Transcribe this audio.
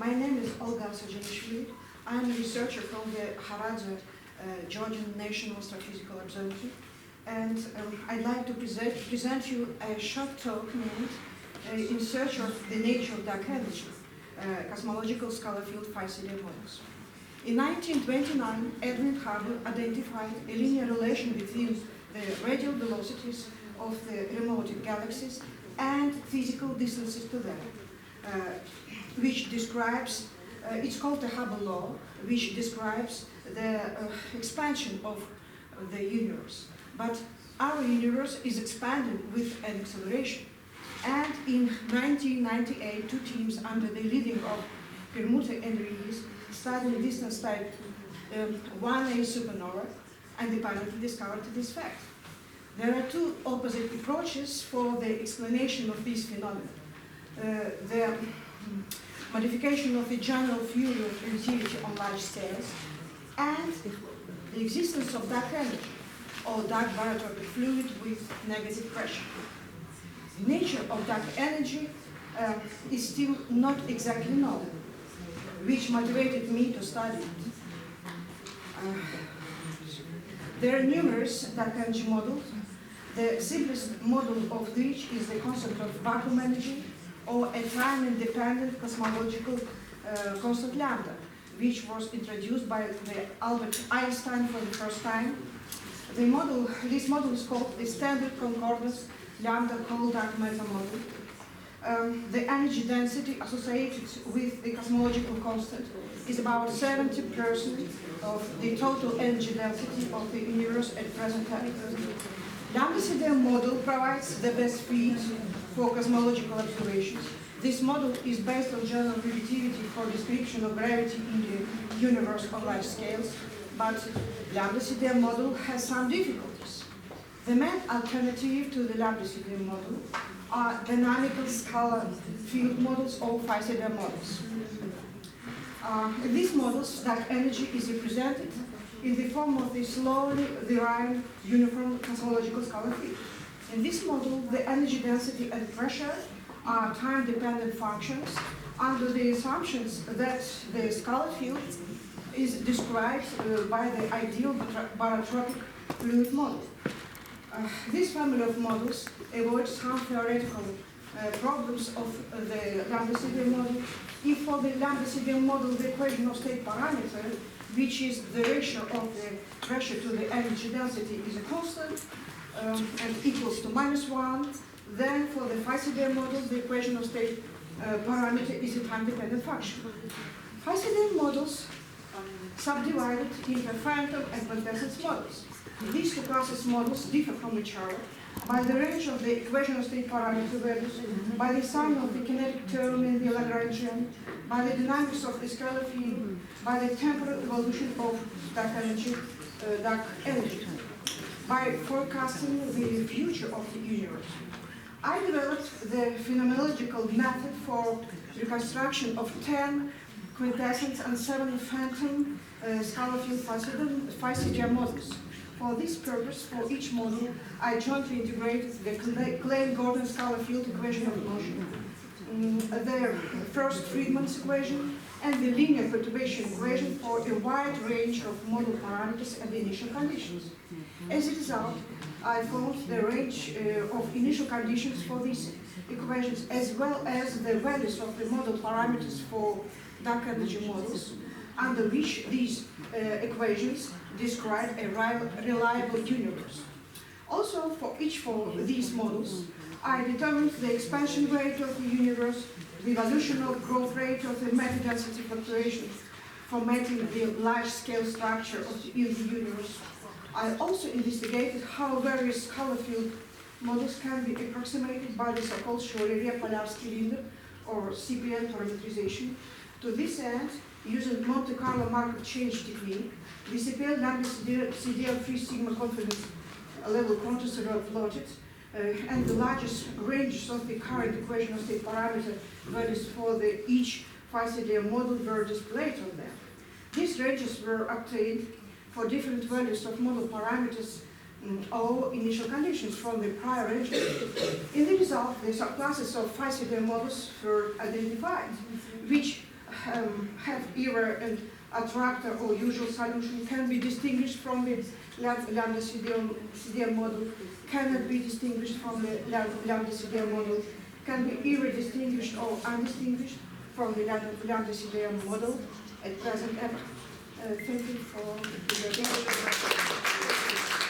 My name is Olga Avsajanishvili. I'm a researcher from the Haradze Georgian National Astrophysical Observatory, and I'd like to present you a short talk named In Search of the Nature of Dark Energy, Cosmological Scalar Field 𝝓CDM models. In 1929, Edwin Hubble identified a linear relation between the radial velocities of the remote galaxies and physical distances to them, which describes, it's called the Hubble law, which describes the expansion of the universe. But our universe is expanding with an acceleration. And in 1998, two teams under the leading of Permuta and Rees studied distance type 1A supernova, and they apparently discovered this fact. There are two opposite approaches for the explanation of this phenomenon. The modification of the general theory of relativity on large scales and the existence of dark energy, or dark barotropic fluid with negative pressure. The nature of dark energy is still not exactly known, which motivated me to study it. There are numerous dark energy models. The simplest model of which is the concept of vacuum energy, or a time-independent cosmological constant lambda, which was introduced by Albert Einstein for the first time. This model is called the standard concordance lambda cold dark matter model. The energy density associated with the cosmological constant is about 70% of the total energy density of the universe at present time. 𝝓CDM model provides the best fit for cosmological observations. This model is based on general relativity for description of gravity in the universe on large scales, but 𝝓CDM model has some difficulties. The main alternative to the 𝝓CDM model are dynamical scalar field models or 𝝓CDM models. In these models, dark energy is represented in the form of the slowly varying uniform cosmological scalar field. In this model, the energy density and pressure are time-dependent functions under the assumptions that the scalar field is described by the ideal barotropic fluid model. This family of models avoids some theoretical problems of the 𝝓CDM model. If for the 𝝓CDM model the equation of state parameter, which is the ratio of the pressure to the energy density, is a constant and equals to -1, then for the 𝝓CDM model the equation of state parameter is a time-dependent function. 𝝓CDM models subdivided into phantom and quintessence models. These two classes models differ from each other by the range of the equation of state parameter values, by the sign of the kinetic term in the Lagrangian, by the dynamics of the scalar field, by the temporal evolution of dark energy, by forecasting the future of the universe. I developed the phenomenological method for reconstruction of 10 quintessence and 7 phantom scalar field 𝝓CDM models. For this purpose, for each model, I jointly integrated the Klein-Gordon scalar field equation of motion, the first Friedmann's equation, and the linear perturbation equation for a wide range of model parameters and initial conditions. As a result, I found the range of initial conditions for these equations, as well as the values of the model parameters for dark energy models, under which these equations describe a reliable universe. Also, for each of these models, I determined the expansion rate of the universe, the evolutional growth rate of the matter density fluctuation for mapping the large-scale structure of the universe. I also investigated how various scalar field models can be approximated by the so-called Schrödinger polar cylinder or CPL parametrization. To this end, using Monte Carlo Markov change technique, the CPL 𝝓CDM 3 sigma confidence level quantities are plotted, and the largest ranges of the current equation of state parameter values for each 𝝓CDM model were displayed on them. These ranges were obtained for different values of model parameters or initial conditions from the prior ranges. In the result, the subclasses of 𝝓CDM models were identified, which have error and attractor or usual solution, can be distinguished from the lambda CDM model, cannot be distinguished from the lambda CDM model, can be either distinguished or undistinguished from the lambda CDM model at present ever. Thank you for your attention.